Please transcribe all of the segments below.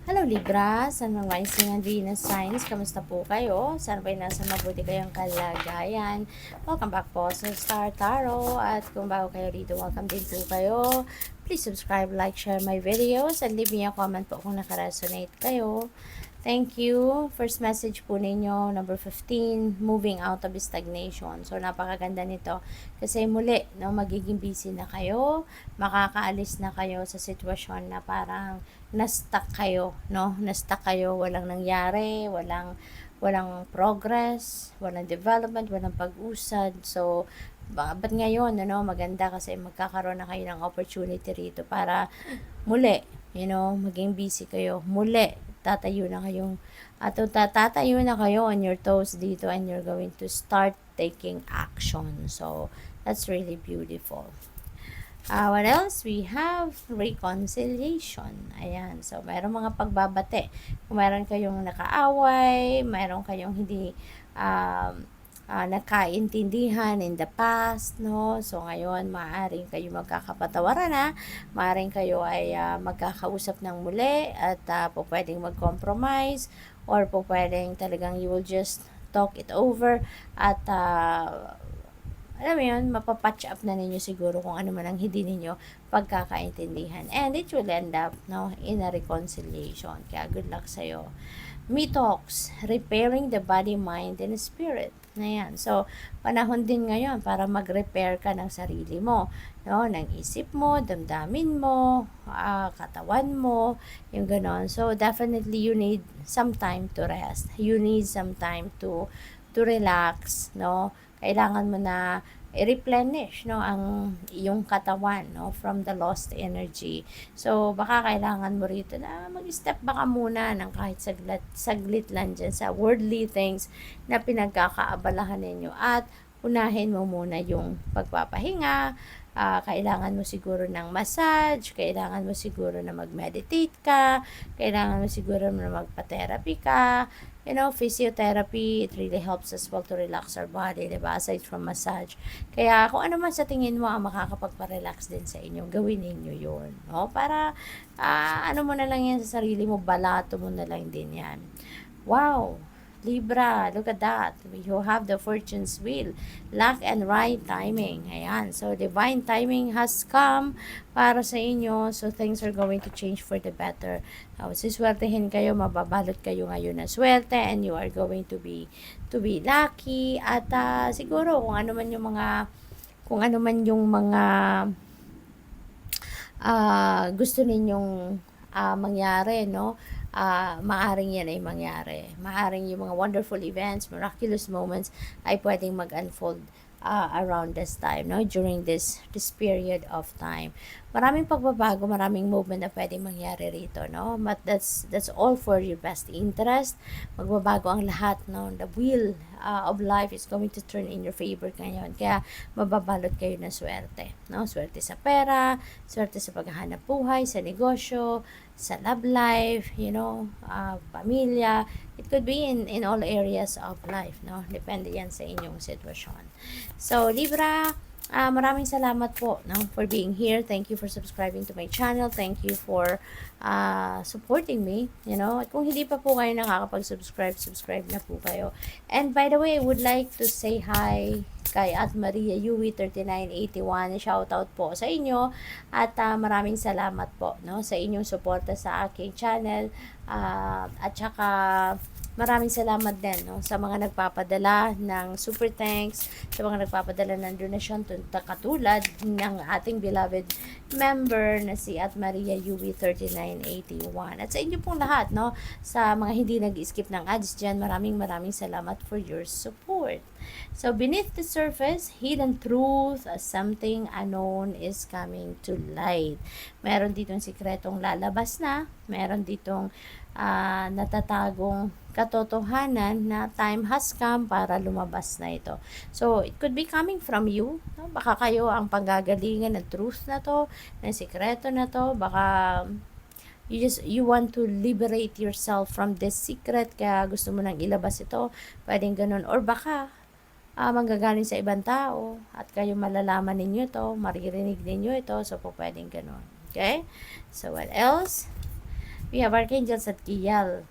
Hello Libra, Sun, Moon, Rising and Venus signs. Kamusta po kayo? Sana ba'y nasa mabuti kayong kalagayan? Welcome back po sa Star Tarot. At kung bago kayo dito, welcome din po kayo. Please subscribe, like, share my videos, and leave me a comment po kung nakaresonate kayo. Thank you. First message po ninyo, number 15, moving out of stagnation. So, napakaganda nito. Kasi muli, no, magiging busy na kayo, makakaalis na kayo sa sitwasyon na parang na-stuck kayo, no? Na-stuck kayo, walang nangyari, walang progress, walang development, walang pag-usad. So, ba't ngayon, ano, maganda kasi magkakaroon na kayo ng opportunity rito para muli, maging busy kayo. Muli, tatayo na kayo on your toes dito and you're going to start taking action. So, that's really beautiful. What else? We have reconciliation. Ayan. So, mayroong mga pagbabate. Kung meron kayong nakaaway, meron kayong hindi nagkaintindihan in the past, no? So, ngayon, maaaring kayo magkakapatawaran na, maaaring kayo ay magkakausap ng muli, at po pwedeng mag-compromise, or po pwedeng talagang you will just talk it over, at alam mo yun, mapapatch up na ninyo siguro kung ano man ang hindi ninyo pagkakaintindihan. And it will end up, no, in a reconciliation. Kaya good luck sa'yo. Me-talks, repairing the body, mind, and spirit. Ayan. So, panahon din ngayon para mag-repair ka ng sarili mo. No? Ng isip mo, damdamin mo, katawan mo, yung ganon. So, definitely you need some time to rest. You need some time to relax, no? Kailangan mo na i-replenish, no, ang iyong katawan, no, from the lost energy. So, baka kailangan mo rito na mag-step baka muna ng kahit saglit lang dyan sa worldly things na pinagkakaabalahan ninyo, at unahin mo muna yung pagpapahinga. Kailangan mo siguro ng massage, kailangan mo siguro na mag-meditate ka, kailangan mo siguro na magpa-therapy ka. Physiotherapy, it really helps us well to relax our body, diba? Aside from massage. Kaya kung ano man sa tingin mo ang makakapagpa-relax din sa inyo, gawin ninyo yun. No? Para, ano mo na lang yan sa sarili mo, balato mo na lang din yan. Wow! Libra, look at that. You have the fortune's wheel. Luck and right timing. Ayan. So, divine timing has come para sa inyo. So, things are going to change for the better. Siswertehin kayo, mababalot kayo ngayon na swerte, and you are going to be lucky. At siguro, kung ano man yung mga gusto ninyong mangyari, no? Maaring yan ay mangyari. Maaring yung mga wonderful events, miraculous moments ay pwedeng mag-unfold around this time, no? During this period of time. Maraming pagbabago, maraming movement na pwedeng mangyari rito, no? But that's all for your best interest. Magbabago ang lahat, no? The wheel of life is going to turn in your favor ngayon. Kaya mababalot kayo ng swerte, no? Swerte sa pera, swerte sa paghahanap buhay, sa negosyo, sa love life, pamilya. It could be in all areas of life, no? Depende yan sa inyong sitwasyon. So, Libra, maraming salamat po, no, for being here. Thank you for subscribing to my channel. Thank you for supporting me, At kung hindi pa po kayo nakakapag-subscribe, subscribe na po kayo. And by the way, I would like to say hi kay at Maria Yui 3981. Shout out po sa inyo, at maraming salamat po, no, sa inyong suporta sa aking channel, at saka maraming salamat din, no, sa mga nagpapadala ng super thanks, sa mga nagpapadala ng donasyon, katulad ng ating beloved member na si at Maria Yui 3981. At sa inyo pong lahat, no, sa mga hindi nag-skip ng ads dyan, maraming salamat for your support. So, beneath the surface, hidden truth, something unknown is coming to light. Meron ditong sikretong lalabas na, meron ditong natatagong katotohanan na time has come para lumabas na ito. So, it could be coming from you. No? Baka kayo ang panggagalingan ng truth na to, ng sikreto na to. Baka you want to liberate yourself from this secret, kaya gusto mo nang ilabas ito. Pwedeng ganun. Or baka manggagaling sa ibang tao at kayo malalaman ninyo ito, maririnig ninyo ito. So, po pwedeng ganun. Okay? So, what else? We have Archangel Zadkiel.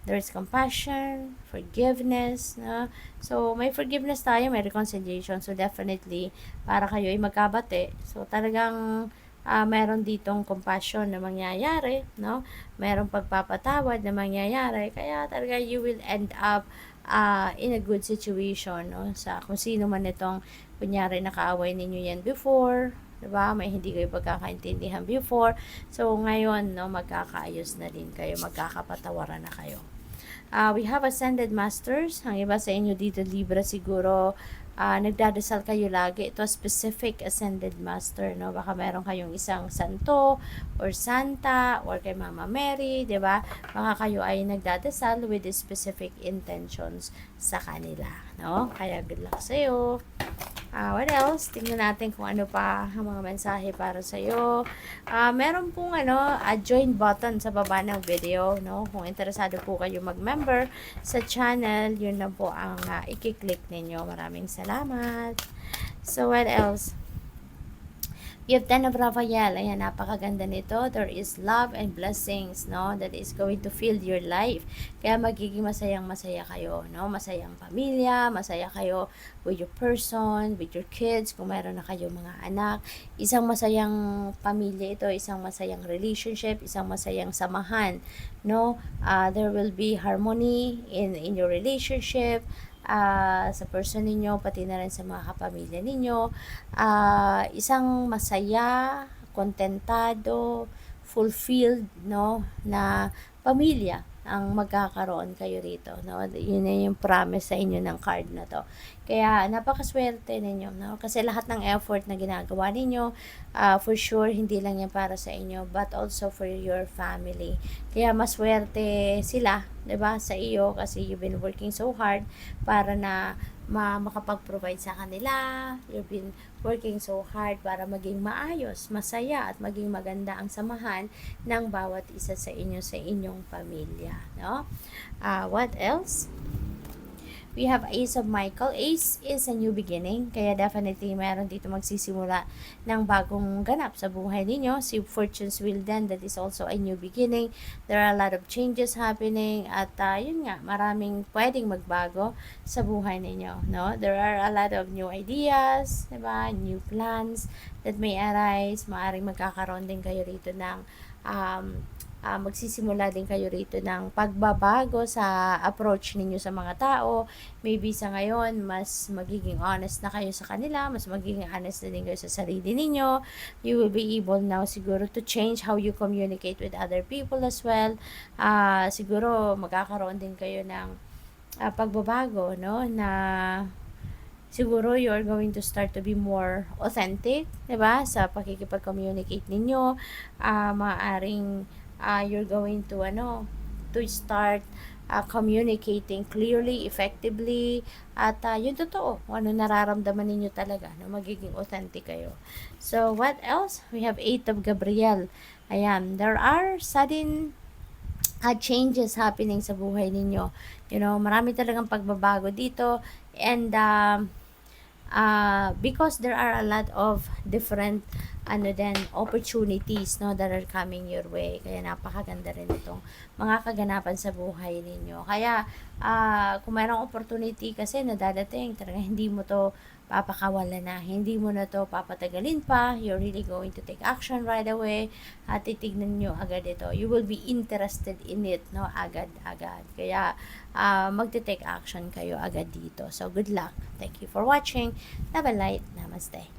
There's compassion, forgiveness, no? So, may forgiveness tayo, may reconciliation. So, definitely, para kayo ay magkabate. So, talagang meron ditong compassion na mangyayari, no? Merong pagpapatawad na mangyayari. Kaya talaga you will end up in a good situation, no? Sa kung sino man itong, kunyari, nakaaway ninyo yan before, diba? May hindi kayo pagkakaintindihan before. So, ngayon, no, magkakaayos na din kayo, magkakapatawaran na kayo. We have Ascended Masters. Ang iba sa inyo dito, Libra, siguro, nagdadasal kayo lagi. Ito, specific Ascended Master, no? Baka meron kayong isang santo, or santa, or kay Mama Mary, di ba? Baka kayo ay nagdadasal with specific intentions sa kanila, no? Kaya good luck sa'yo. What else? Tingnan natin kung ano pa ang mga mensahe para sa'yo. Meron pong join button sa baba ng video, no? Kung interesado po kayo mag-member sa channel, yun lang po ang i-click ninyo. Maraming salamat. So, what else? You have 10 of Raphael. Ayan, napakaganda nito. There is love and blessings, no? That is going to fill your life. Kaya magiging masayang-masaya kayo, no? Masayang pamilya, masaya kayo with your person, with your kids, kung meron na kayong mga anak. Isang masayang pamilya ito, isang masayang relationship, isang masayang samahan, no? There will be harmony in your relationship, sa person ninyo, pati na rin sa mga kapamilya ninyo. Isang masaya, kontentado, fulfilled, no, na pamilya ang magkakaroon kayo rito, no? Yun na yung promise sa inyo ng card na to. Kaya napakaswerte ninyo, no? Kasi lahat ng effort na ginagawa ninyo, for sure hindi lang yan para sa inyo, but also for your family. Kaya maswerte sila, 'di ba, sa iyo, kasi you've been working so hard para na makapag-provide sa kanila. You've been working so hard para maging maayos, masaya, at maging maganda ang samahan ng bawat isa sa inyo sa inyong pamilya, no? What else? We have Ace of Michael. Ace is a new beginning. Kaya definitely meron dito magsisimula ng bagong ganap sa buhay ninyo. Si Fortune's Wheel then, that is also a new beginning. There are a lot of changes happening. At yun nga, maraming pwedeng magbago sa buhay ninyo, no? There are a lot of new ideas, diba? New plans that may arise. Maaring magkakaroon din kayo rito ng magsisimula din kayo rito ng pagbabago sa approach ninyo sa mga tao. Maybe sa ngayon, mas magiging honest na kayo sa kanila, mas magiging honest na din kayo sa sarili ninyo. You will be able now siguro to change how you communicate with other people as well. Siguro magkakaroon din kayo ng pagbabago, no, na siguro you're going to start to be more authentic, 'di ba, sa pakikipag-communicate ninyo. Maaring you're going to start communicating clearly, effectively, at yung totoo, ano nararamdaman ninyo talaga, no, magiging authentic kayo. So, what else? We have 8 of Gabriel. Ayan, there are sudden changes happening sa buhay ninyo. You know, marami talagang pagbabago dito, and because there are a lot of different opportunities, no, that are coming your way. Kaya napakaganda rin itong mga kaganapan sa buhay ninyo. Kaya kung mayroong opportunity kasi na dadating, talaga hindi mo to papakawalan na, hindi mo na to papatagalin pa. You're really going to take action right away, at titignan nyo agad ito. You will be interested in it, no, agad-agad. Kaya magte-take action kayo agad dito. So good luck. Thank you for watching. Love and light. Namaste.